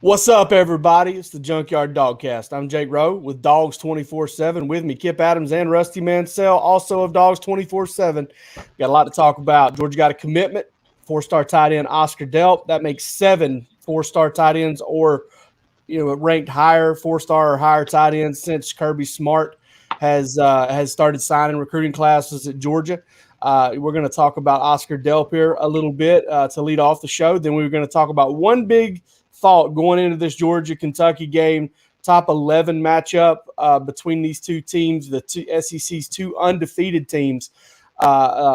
What's up, everybody? It's the Junkyard Dawgcast. I'm Jake Rowe with Dawgs 24/7. With me, Kip Adams and Rusty Mansell, also of Dawgs 24/7. Got a lot to talk about. Georgia got a commitment. 4-star tight end Oscar Delp. That makes 7 4-star tight ends or ranked higher, 4-star or higher tight ends since Kirby Smart has started signing recruiting classes at Georgia. We're going to talk about Oscar Delp here a little bit to lead off the show. Then we're going to talk about one big thought going into this Georgia-Kentucky game, top 11 matchup between these two teams, the SEC's two undefeated teams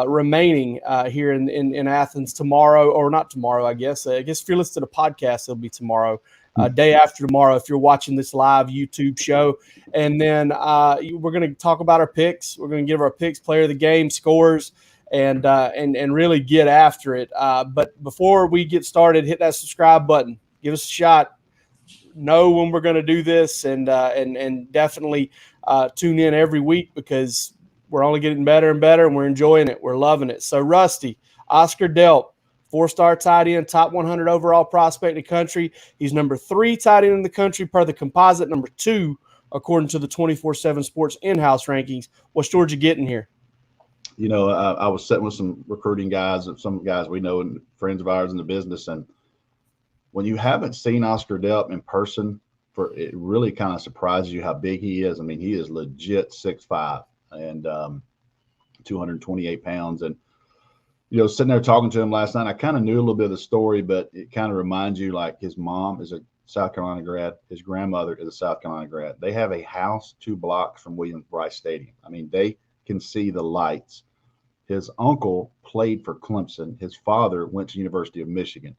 remaining here in Athens tomorrow, or not tomorrow, I guess. I guess if you're listening to the podcast, it'll be tomorrow, day after tomorrow if you're watching this live YouTube show. And then we're going to talk about our picks. We're going to give our picks, player of the game, scores, and really get after it. But before we get started, hit that subscribe button. Give us a shot. Know when we're going to do this, and definitely tune in every week because we're only getting better and better, and we're enjoying it. We're loving it. So, Rusty, Oscar Delp, 4-star tight end, top 100 overall prospect in the country. He's number 3 tight end in the country per the composite, number 2 according to the 24/7 Sports in-house rankings. What's Georgia getting here? I was sitting with some recruiting guys, some guys we know and friends of ours in the business, and when you haven't seen Oscar Delp in person, it really kind of surprises you how big he is. I mean, he is legit 6'5" and 228 pounds. And, sitting there talking to him last night, I kind of knew a little bit of the story, but it kind of reminds you like his mom is a South Carolina grad. His grandmother is a South Carolina grad. They have a house 2 blocks from Williams-Brice Stadium. I mean, they can see the lights. His uncle played for Clemson. His father went to University of Michigan.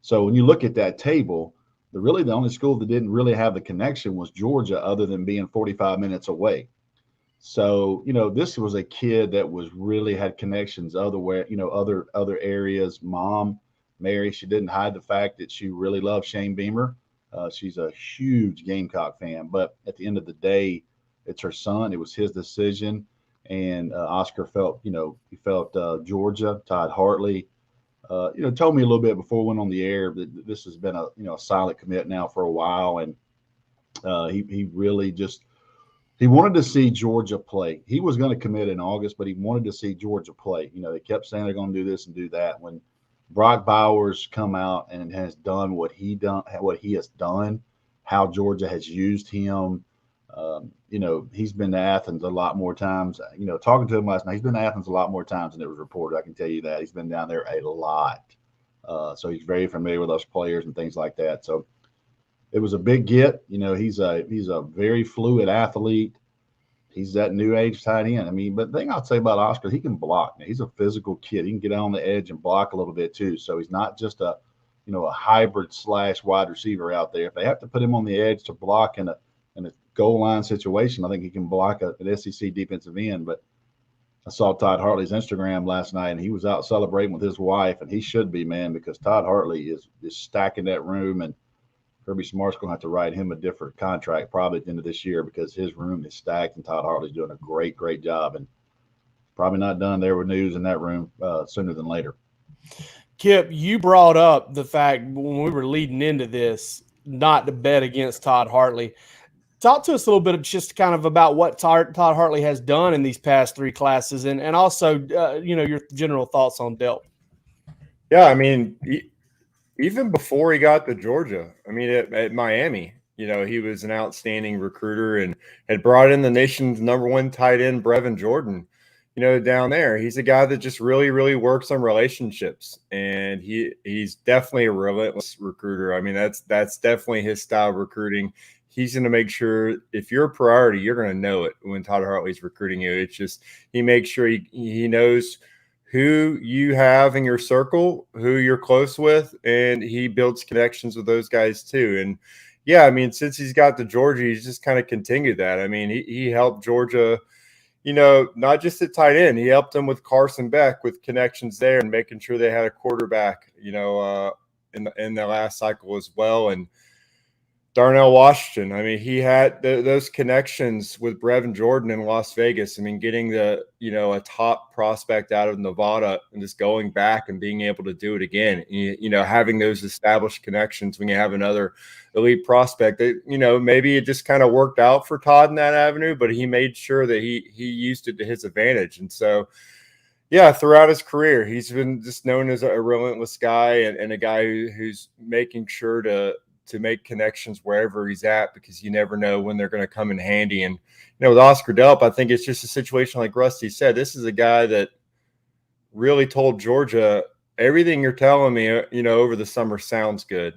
So when you look at that table, the only school that didn't really have the connection was Georgia, other than being 45 minutes away. So, this was a kid that was really had connections other areas. Mom, Mary, she didn't hide the fact that she really loved Shane Beamer. She's a huge Gamecock fan, but at the end of the day, it's her son. It was his decision. And Oscar felt Georgia, Todd Hartley, told me a little bit before we went on the air that this has been a silent commit now for a while, and he really he wanted to see Georgia play. He was going to commit in August, but he wanted to see Georgia play. They kept saying they're going to do this and do that. When Brock Bowers come out and has done what he has done, how Georgia has used him. He's been to Athens a lot more times. Talking to him last night, he's been to Athens a lot more times than it was reported. I can tell you that. He's been down there a lot. So he's very familiar with us players and things like that. So it was a big get. He's a very fluid athlete. He's that new age tight end. I mean, but the thing I'd say about Oscar, he can block. He's a physical kid. He can get on the edge and block a little bit too. So he's not just a hybrid / wide receiver out there. If they have to put him on the edge to block in a goal line situation, I think he can block an SEC defensive end. But I saw Todd Hartley's Instagram last night, and he was out celebrating with his wife, and he should be, man, because Todd Hartley is stacking that room, and Kirby Smart's going to have to write him a different contract probably at the end of this year because his room is stacked, and Todd Hartley's doing a great job, and probably not done there with news in that room sooner than later. Kip, you brought up the fact when we were leading into this not to bet against Todd Hartley. Talk to us a little bit of just kind of about what Todd Hartley has done in these past 3 classes, and also, your general thoughts on Delp. Yeah, I mean, even before he got to Georgia, I mean, at Miami, he was an outstanding recruiter and had brought in the nation's #1 tight end, Brevin Jordan, down there. He's a guy that just really, really works on relationships, and he's definitely a relentless recruiter. I mean, that's definitely his style of recruiting. He's going to make sure if you're a priority, you're going to know it when Todd Hartley's recruiting you. It's just he makes sure he knows who you have in your circle, who you're close with, and he builds connections with those guys too. And yeah, I mean, since he's got to Georgia, he's just kind of continued that. I mean, he helped Georgia, not just at tight end. He helped them with Carson Beck with connections there and making sure they had a quarterback, in the last cycle as well. And Darnell Washington. I mean, he had those connections with Brevin Jordan in Las Vegas. I mean, getting a top prospect out of Nevada and just going back and being able to do it again. Having those established connections when you have another elite prospect. Maybe it just kind of worked out for Todd in that avenue, but he made sure that he used it to his advantage. And so, yeah, throughout his career, he's been just known as a relentless guy and a guy who's making sure to make connections wherever he's at, because you never know when they're going to come in handy. And, with Oscar Delp, I think it's just a situation like Rusty said. This is a guy that really told Georgia, everything you're telling me, over the summer sounds good,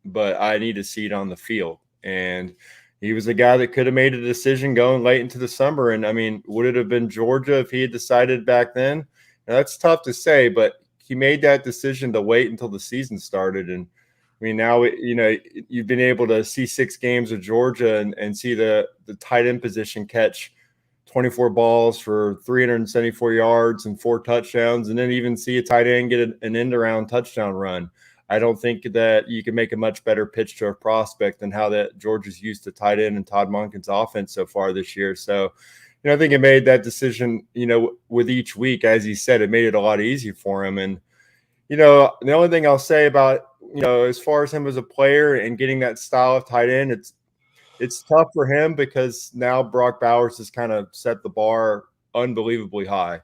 but I need to see it on the field. And he was a guy that could have made a decision going late into the summer. And, I mean, would it have been Georgia if he had decided back then? Now, that's tough to say, but he made that decision to wait until the season started. And, I mean, now, you've been able to see 6 games of Georgia and see the tight end position catch 24 balls for 374 yards and 4 touchdowns, and then even see a tight end get an end-around touchdown run. I don't think that you can make a much better pitch to a prospect than how that Georgia's used to tight end and Todd Monken's offense so far this year. So, I think it made that decision, with each week, as he said, it made it a lot easier for him. And, the only thing I'll say about, as far as him as a player and getting that style of tight end, it's tough for him because now Brock Bowers has kind of set the bar unbelievably high.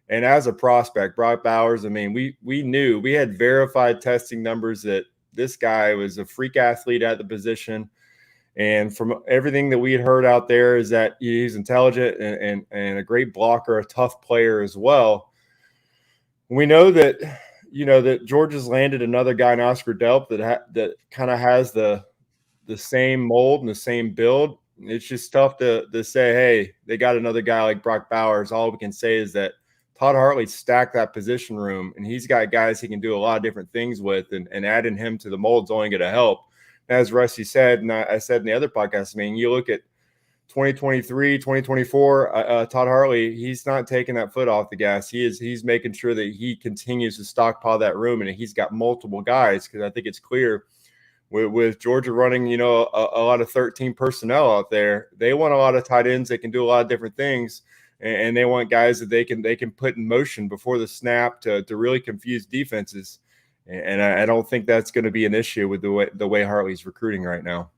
And as a prospect, Brock Bowers, I mean, we knew, we had verified testing numbers that this guy was a freak athlete at the position. And from everything that we had heard out there is that he's intelligent and a great blocker, a tough player as well. We know that, that Georgia's landed another guy in Oscar Delp that kind of has the same mold and the same build. It's just tough to say, hey, they got another guy like Brock Bowers. All we can say is that Todd Hartley stacked that position room, and he's got guys he can do a lot of different things with, and adding him to the mold is only going to help. As Rusty said, and I said in the other podcast, I mean, you look at 2023, 2024, Todd Hartley, he's not taking that foot off the gas. He's making sure that he continues to stockpile that room, and he's got multiple guys, because I think it's clear with Georgia running, a lot of 13 personnel out there, they want a lot of tight ends that can do a lot of different things, and they want guys that they can put in motion before the snap to really confuse defenses. And I don't think that's going to be an issue with the way Hartley's recruiting right now.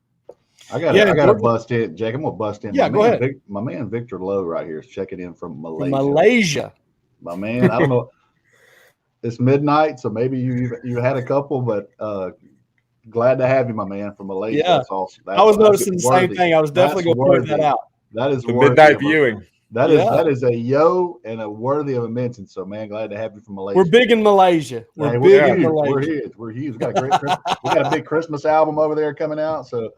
I got to bust in, Jack. I'm going to bust in. Yeah, go ahead. My man Victor Lowe right here is checking in from Malaysia. My man, I don't know. It's midnight, so maybe you had a couple, but glad to have you, my man, from Malaysia. Yeah. That's awesome. I was noticing the same thing. I was definitely going to point that out. That is the midnight viewing. That is a yo and a worthy of a mention. So, man, glad to have you from Malaysia. We're big in Malaysia. We're big in Malaysia. We're huge. We got a great we got a big Christmas album over there coming out. So,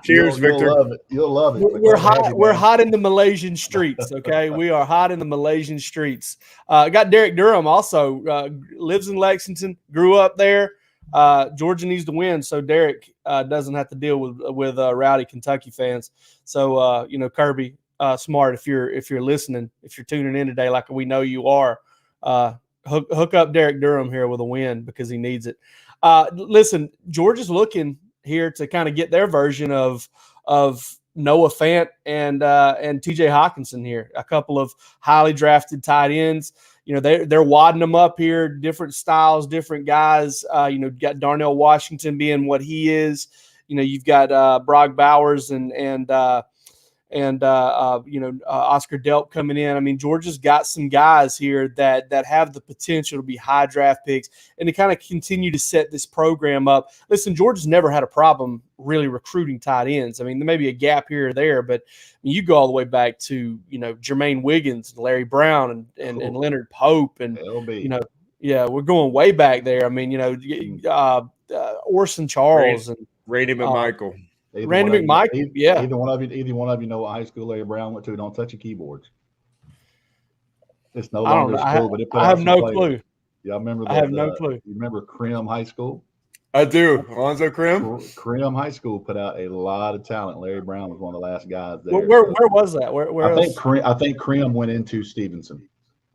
cheers, Victor. You'll love it. We're hot. We're hot in the Malaysian streets. Okay, we are hot in the Malaysian streets. Got Derek Durham also lives in Lexington. Grew up there. Georgia needs to win, so Derek doesn't have to deal with rowdy Kentucky fans. So Kirby. Smart, if you're listening, if you're tuning in today, like we know you are, hook up Derek Durham here with a win because he needs it. Listen, Georgia's looking here to kind of get their version of Noah Fant and TJ Hawkinson here, a couple of highly drafted tight ends. They're wadding them up here, different styles, different guys. Got Darnell Washington being what he is. You've got Brock Bowers and Oscar Delp coming in. I mean, Georgia's got some guys here that have the potential to be high draft picks and to kind of continue to set this program up. Listen, Georgia's never had a problem really recruiting tight ends. I mean, there may be a gap here or there, but you go all the way back to, Jermaine Wiggins and Larry Brown and Leonard Pope and, LB. We're going way back there. I mean, Orson Charles and Randy McMichael. Randy McMichael, Either one of you know what high school Larry Brown went to. Don't touch your keyboards. It's no longer school, but I have no clue. Yeah, I remember. I have no clue. You remember Crim High School? I do. Alonzo Crim. Crim High School put out a lot of talent. Larry Brown was one of the last guys there. Where was that? Where I think Crim went into Stevenson.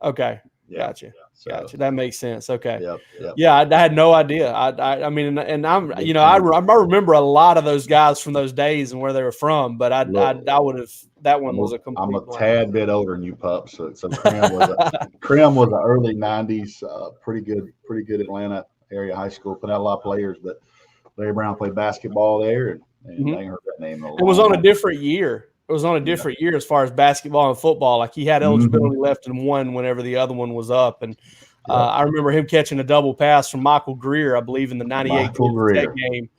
Okay. Gotcha. So, Gotcha. That makes sense. Okay. Yep. Yeah, I had no idea. I mean, and I'm, I remember a lot of those guys from those days and where they were from, but I would have, that one was a complete I'm a blank. tad bit older than you, pup. So Crim was an early '90s, pretty good Atlanta area high school. Put out a lot of players, but Larry Brown played basketball there, and I ain't heard that name in a long time. It was on a different year. It was on a different year as far as basketball and football. Like he had eligibility left in one whenever the other one was up. And I remember him catching a double pass from Michael Greer, I believe, in the 98 Tech game.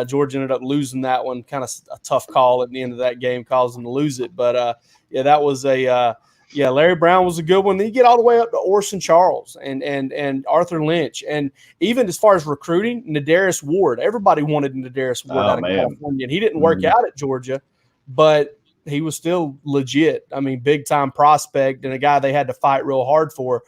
George ended up losing that one. Kind of a tough call at the end of that game, caused him to lose it. But that was Larry Brown was a good one. Then you get all the way up to Orson Charles and Arthur Lynch. And even as far as recruiting, Nadarius Ward. Everybody wanted Nadarius Ward out of California. And he didn't work out at Georgia, but he was still legit. I mean, big-time prospect and a guy they had to fight real hard for.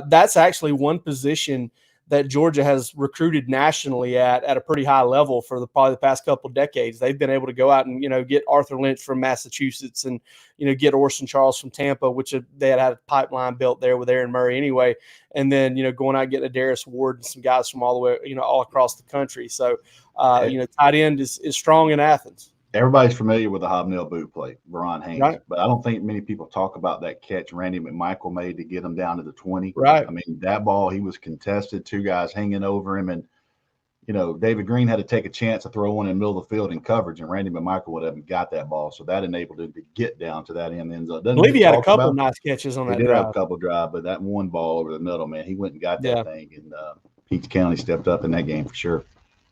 That's actually one position that Georgia has recruited nationally at a pretty high level for probably the past couple of decades. They've been able to go out and, get Arthur Lynch from Massachusetts and, get Orson Charles from Tampa, which they had a pipeline built there with Aaron Murray anyway. And then, going out and getting a Darius Ward and some guys from all the way, all across the country. So, tight end is strong in Athens. Everybody's familiar with the hobnail boot play, Veron Haynes, right. But I don't think many people talk about that catch Randy McMichael made to get him down to the 20. Right. I mean, that ball, he was contested, two guys hanging over him. And, David Green had to take a chance to throw one in the middle of the field in coverage, and Randy McMichael would have got that ball. So that enabled him to get down to that end zone. I believe he had a couple of nice catches on that drive. He did have a couple drive, but that one ball over the middle, man, he went and got that thing. And Peach County stepped up in that game for sure.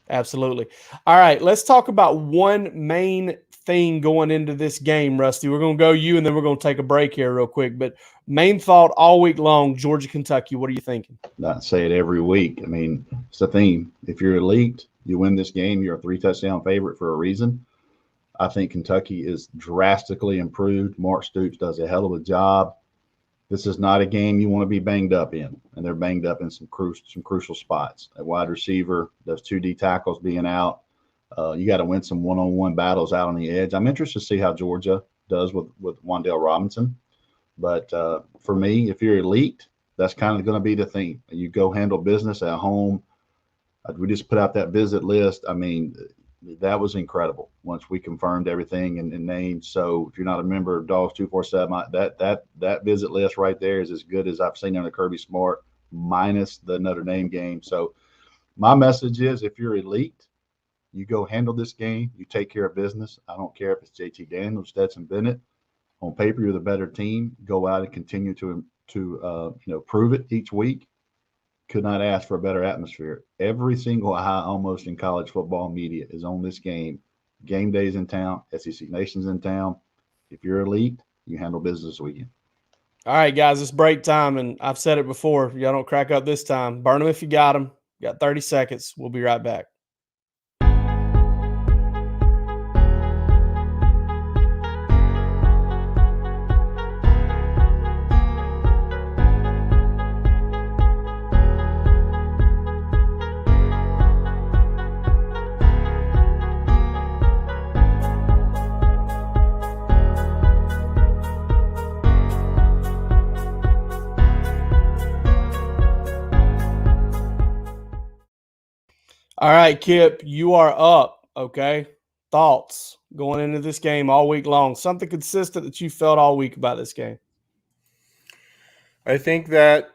Absolutely. All right, let's talk about one main thing going into this game, Rusty. We're going to go you, and then we're going to take a break here real quick. But main thought all week long, Georgia, Kentucky, what are you thinking? Not say it every week. I mean, it's the theme. If you're elite, you win this game. You're a 3-touchdown favorite for a reason. I think Kentucky is drastically improved. Mark Stoops does a hell of a job. This is not a game you want to be banged up in, and they're banged up in some crucial spots. At wide receiver, those 2 D tackles being out, you got to win some one-on-one battles out on the edge. I'm interested to see how Georgia does with Wan'Dale Robinson. But for me, if you're elite, that's kind of going to be the thing. You go handle business at home. We just put out that visit list. I mean, that was incredible once we confirmed everything and names. So if you're not a member of Dawgs 247, that visit list right there is as good as I've seen under Kirby Smart, minus the Notre Dame game. So my message is, if you're elite, you go handle this game. You take care of business. I don't care if it's JT Daniels, Stetson Bennett. On paper, you're the better team. Go out and continue to prove it each week. Could not ask for a better atmosphere. Every single eye almost in college football media is on this game. Game day's in town. SEC Nation's in town. If you're elite, you handle business this weekend. All right, guys, it's break time, and I've said it before. Y'all don't crack up this time. Burn them if you got them. Got 30 seconds. We'll be right back. All right, Kip, you are up, okay? Thoughts going into this game all week long. Something consistent that you felt all week about this game. I think that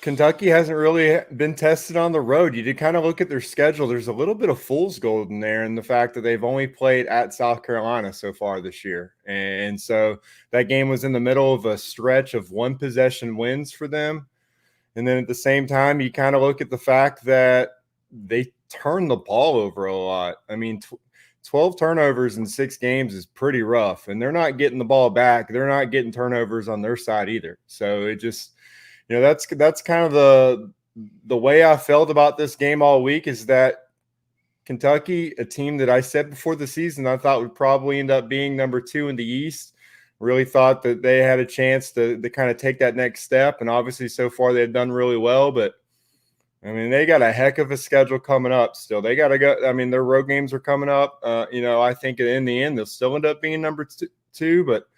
Kentucky hasn't really been tested on the road. You did kind of look at their schedule. There's a little bit of fool's gold in there in the fact that they've only played at South Carolina so far this year. And so that game was in the middle of a stretch of 1-possession wins for them. And then at the same time, you kind of look at the fact that they turn the ball over a lot. I mean, 12 turnovers in 6 games is pretty rough, and they're not getting the ball back. They're not getting turnovers on their side either. So it just, that's kind of the way I felt about this game all week, is that Kentucky, a team that I said before the season I thought would probably end up being number 2 in the East, really thought that they had a chance to kind of take that next step. And obviously so far they've done really well, but I mean, they got a heck of a schedule coming up still. They got to go. I mean, their road games are coming up. I think in the end, they'll still end up being number 2, but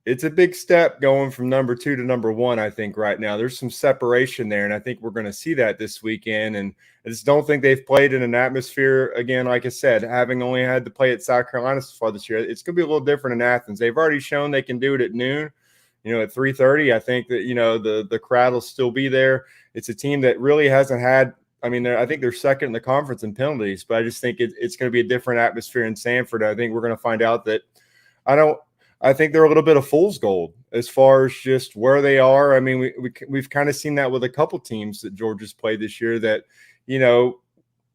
it's a big step going from number 2 to number 1. I think right now there's some separation there, and I think we're going to see that this weekend. And I just don't think they've played in an atmosphere, again, like I said, having only had to play at South Carolina so far this year. It's going to be a little different in Athens. They've already shown they can do it at noon. At 3:30, I think that the crowd will still be there. It's a team that really hasn't had. I mean, I think they're second in the conference in penalties, but I just think it's going to be a different atmosphere in Sanford. I think we're going to find out that I think they're a little bit of fool's gold as far as just where they are. I mean, we've kind of seen that with a couple teams that Georgia's played this year that,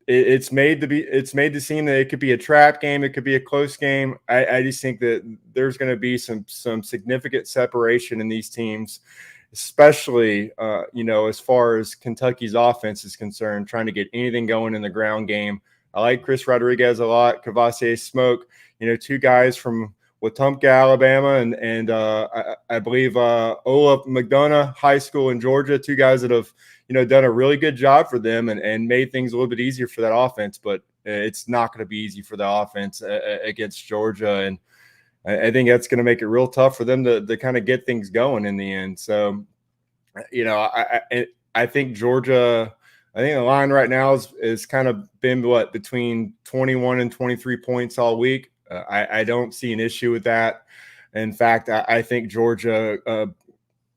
it's made to seem that it could be a trap game. It could be a close game. I just think that there's going to be some significant separation in these teams, especially, as far as Kentucky's offense is concerned, trying to get anything going in the ground game. I like Chris Rodriguez a lot, Kavase Smoke, 2 guys from Wetumpka, Alabama, and I believe Olaf McDonough High School in Georgia, 2 guys that have, done a really good job for them and made things a little bit easier for that offense. But it's not going to be easy for the offense against Georgia, and I think that's going to make it real tough for them to kind of get things going in the end. So, I think Georgia. I think the line right now is kind of been between 21 and 23 points all week. I don't see an issue with that. In fact, I think Georgia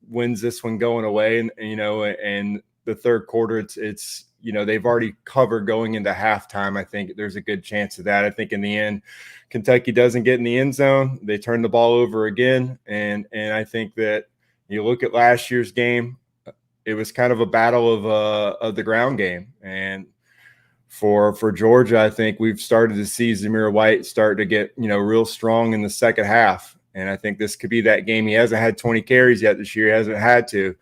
wins this one going away, and the third quarter, it's they've already covered going into halftime. I think there's a good chance of that. I think in the end, Kentucky doesn't get in the end zone. They turn the ball over again, and I think that you look at last year's game, it was kind of a battle of the ground game. And for Georgia, I think we've started to see Zamir White start to get, real strong in the second half. And I think this could be that game. He hasn't had 20 carries yet this year. He hasn't had to.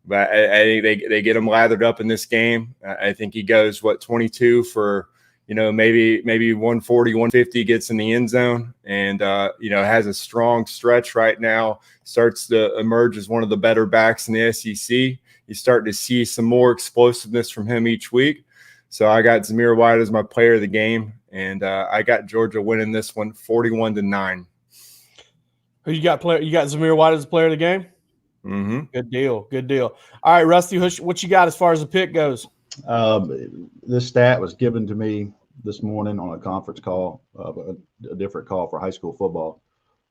But I think they get him lathered up in this game. I think he goes, 22 for, maybe 140, 150, gets in the end zone, and, has a strong stretch right now, starts to emerge as one of the better backs in the SEC. You start to see some more explosiveness from him each week. So I got Zamir White as my player of the game, and I got Georgia winning this one 41-9. Who you got? You got Zamir White as the player of the game? Mm-hmm. Good deal. All right, Rusty, what you got as far as the pick goes? This stat was given to me this morning on a conference call, a different call for high school football.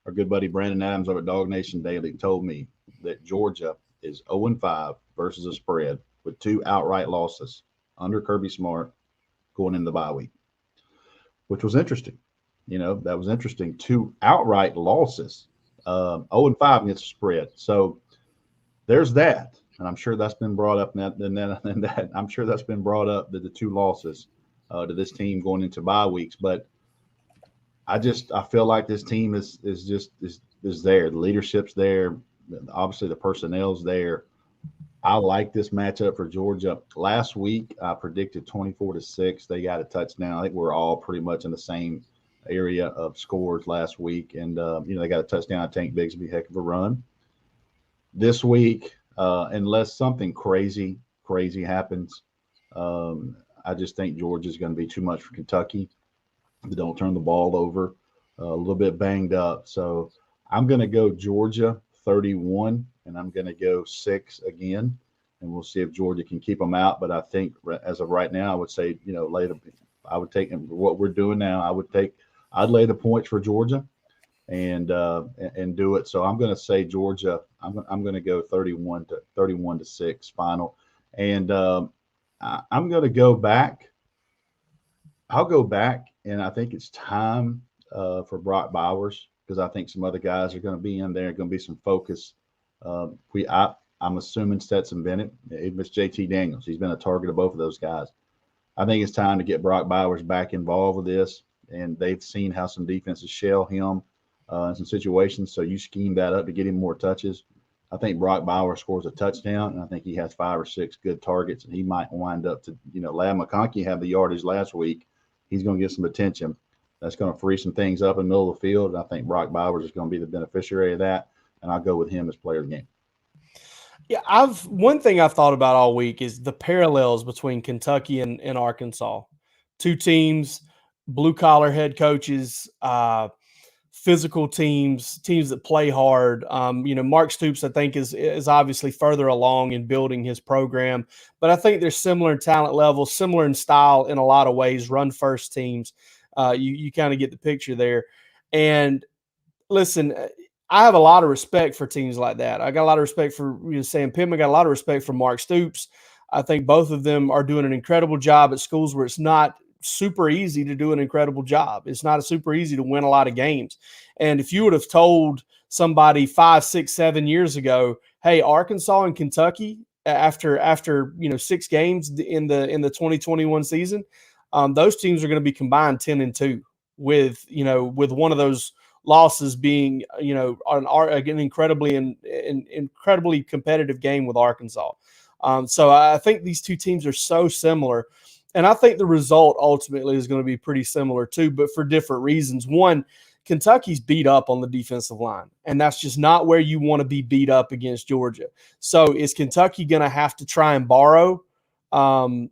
Our good buddy Brandon Adams over at Dog Nation Daily told me that Georgia is 0-5 versus a spread with 2 outright losses under Kirby Smart going into the bye week, which was interesting. That was interesting. 2 outright losses, 0-5 against the spread. So there's that. And I'm sure that's been brought up. I'm sure that's been brought up, the 2 losses to this team going into bye weeks. But I feel like this team is there. The leadership's there. Obviously, the personnel's there. I like this matchup for Georgia. Last week, I predicted 24-6. They got a touchdown. I think we're all pretty much in the same area of scores last week. And, they got a touchdown on Tank Bigsby, heck of a run. This week, unless something crazy happens, I just think Georgia's going to be too much for Kentucky. They don't turn the ball over, a little bit banged up. So I'm going to go Georgia 31, and I'm going to go 6 again, and we'll see if Georgia can keep them out. But I think as of right now, I would say, later, I would take what we're doing now. I'd lay the points for Georgia and do it. So I'm going to say Georgia. I'm going to go 31-6 final, and I'm going to go back. I'll go back, and I think it's time for Brock Bowers, because I think some other guys are going to be in there. Going to be some focus. I'm assuming Stetson Bennett. It's JT Daniels. He's been a target of both of those guys. I think it's time to get Brock Bowers back involved with this, and they've seen how some defenses shell him in some situations. So you scheme that up to get him more touches. I think Brock Bowers scores a touchdown, and I think he has 5 or 6 good targets, and he might wind up to, Ladd McConkey had the yardage last week. He's going to get some attention. That's going to free some things up in the middle of the field, and I think Brock Bowers is going to be the beneficiary of that, and I'll go with him as player of the game. Yeah, one thing I've thought about all week is the parallels between Kentucky and Arkansas. 2 teams, blue-collar head coaches, physical teams that play hard. Mark Stoops, I think, is obviously further along in building his program, but I think they're similar in talent level, similar in style in a lot of ways, run first teams. You kind of get the picture there. And listen, I have a lot of respect for teams like that. I got a lot of respect for Sam Pittman. Got a lot of respect for Mark Stoops. I think both of them are doing an incredible job at schools where it's not super easy to do an incredible job. It's not super easy to win a lot of games. And if you would have told somebody 5, 6, 7 years ago, hey, Arkansas and Kentucky after 6 games in the 2021 season, those teams are going to be combined 10-2 with one of those losses being an incredibly competitive game with Arkansas. So I think these two teams are so similar. And I think the result ultimately is going to be pretty similar too, but for different reasons. One, Kentucky's beat up on the defensive line, and that's just not where you want to be beat up against Georgia. So is Kentucky going to have to try and borrow from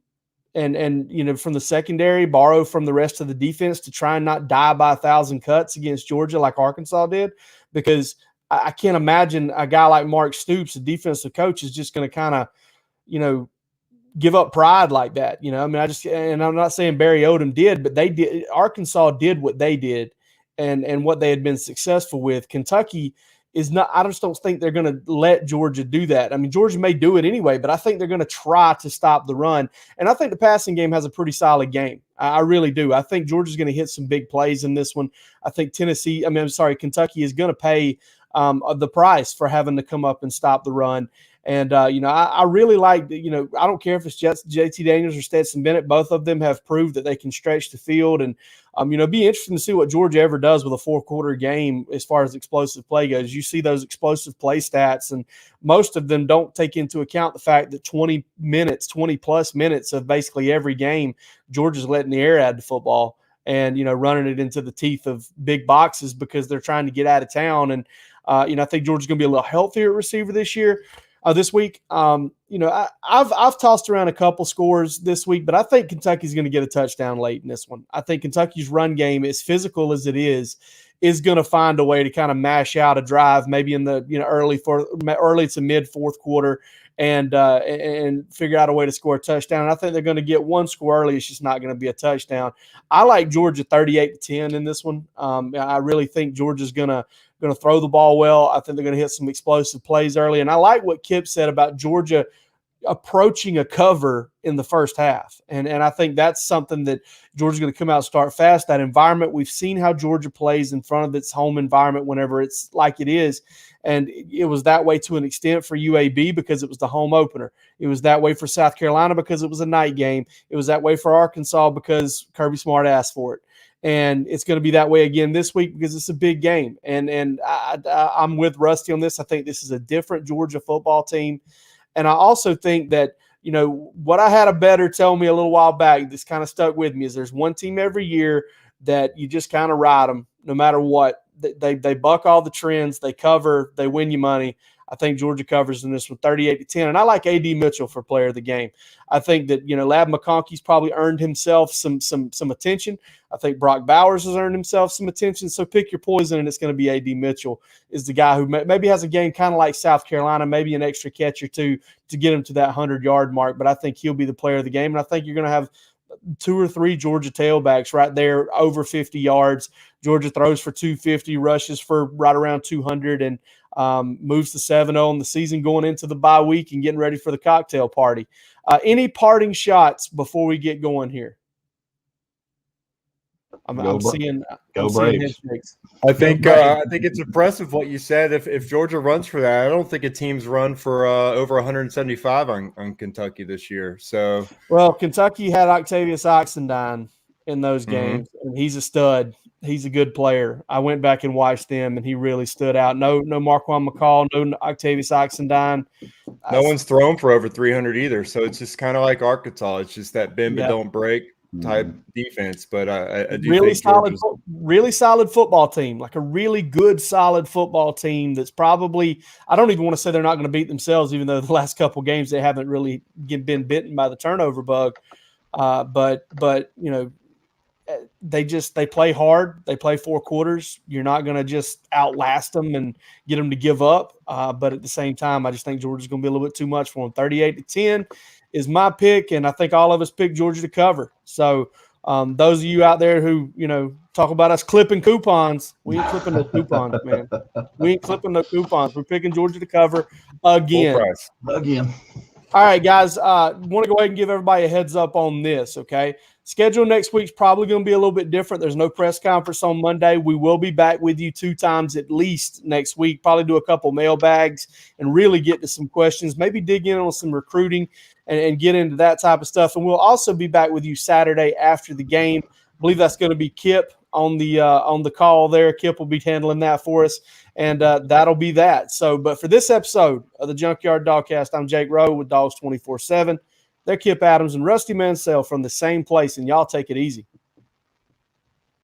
the secondary, borrow from the rest of the defense to try and not die by 1,000 cuts against Georgia like Arkansas did? Because I can't imagine a guy like Mark Stoops, a defensive coach, is just going to kind of, give up pride like that. And I'm not saying Barry Odom did, but they did. Arkansas did what they did and what they had been successful with. Kentucky is not, I just don't think they're going to let Georgia do that. I mean, Georgia may do it anyway, but I think they're going to try to stop the run. And I think the passing game has a pretty solid game. I really do. I think Georgia's going to hit some big plays in this one. I think Kentucky is going to pay the price for having to come up and stop the run. And, I really like, I don't care if it's JT Daniels or Stetson Bennett. Both of them have proved that they can stretch the field. And, be interesting to see what Georgia ever does with a 4-quarter game as far as explosive play goes. You see those explosive play stats, and most of them don't take into account the fact that 20-plus minutes of basically every game, Georgia's letting the air out of the football and, running it into the teeth of big boxes because they're trying to get out of town. And, I think Georgia's going to be a little healthier at receiver this week. I've tossed around a couple scores this week, but I think Kentucky's going to get a touchdown late in this one. I think Kentucky's run game, as physical as it is going to find a way to kind of mash out a drive, maybe in the early to mid fourth quarter, and figure out a way to score a touchdown. And I think they're going to get one score early. It's just not going to be a touchdown. I like Georgia 38-10 in this one. I really think Georgia's going to throw the ball well. I think they're going to hit some explosive plays early. And I like what Kip said about Georgia approaching a cover in the first half. And I think that's something that Georgia's going to come out and start fast. That environment, we've seen how Georgia plays in front of its home environment whenever it's like it is. And it was that way to an extent for UAB because it was the home opener. It was that way for South Carolina because it was a night game. It was that way for Arkansas because Kirby Smart asked for it. And it's going to be that way again this week because it's a big game. And I'm with Rusty on this. I think this is a different Georgia football team. And I also think that, what I had a bettor tell me a little while back that's kind of stuck with me is there's one team every year that you just kind of ride them no matter what. They buck all the trends. They cover. They win you money. I think Georgia covers in this one 38-10. And I like A.D. Mitchell for player of the game. I think that, Lab McConkey's probably earned himself some attention. I think Brock Bowers has earned himself some attention. So pick your poison, and it's going to be A.D. Mitchell is the guy who maybe has a game kind of like South Carolina, maybe an extra catch or two to get him to that 100-yard mark. But I think he'll be the player of the game. And I think you're going to have 2 or 3 Georgia tailbacks right there over 50 yards. Georgia throws for 250, rushes for right around 200, and moves to 7-0 in the season going into the bye week and getting ready for the cocktail party. Any parting shots before we get going here? I'm seeing headspace. I think it's impressive what you said. If Georgia runs for that, I don't think a team's run for over 175 on Kentucky this year. So, well, Kentucky had Octavius Oxendine in those games, and he's a stud. He's a good player. I went back and watched them, and he really stood out. No Marquand McCall, no Octavius Oxendine. No one's thrown for over 300 either. So it's just kind of like Arkansas. It's just that bend but don't break type defense. But I do really think really solid football team, like a really good, solid football team that's probably – I don't even want to say they're not going to beat themselves, even though the last couple of games they haven't really been bitten by the turnover bug. But they play hard. They play 4 quarters. You're not going to just outlast them and get them to give up. But at the same time, I just think Georgia's going to be a little bit too much for them. 38-10 is my pick, and I think all of us picked Georgia to cover. So those of you out there who, talk about us clipping coupons, we ain't clipping no coupons, man. We ain't clipping no coupons. We're picking Georgia to cover again. Full price. Again. All right, guys, want to go ahead and give everybody a heads up on this, okay? Schedule next week's probably going to be a little bit different. There's no press conference on Monday. We will be back with you 2 times at least next week, probably do a couple mailbags and really get to some questions, maybe dig in on some recruiting and get into that type of stuff. And we'll also be back with you Saturday after the game. I believe that's going to be Kip on the call there. Kip will be handling that for us. And that'll be that. So, but for this episode of the Junkyard Dawgcast, I'm Jake Rowe with Dawgs 24/7. They're Kip Adams and Rusty Mansell from the same place, and y'all take it easy.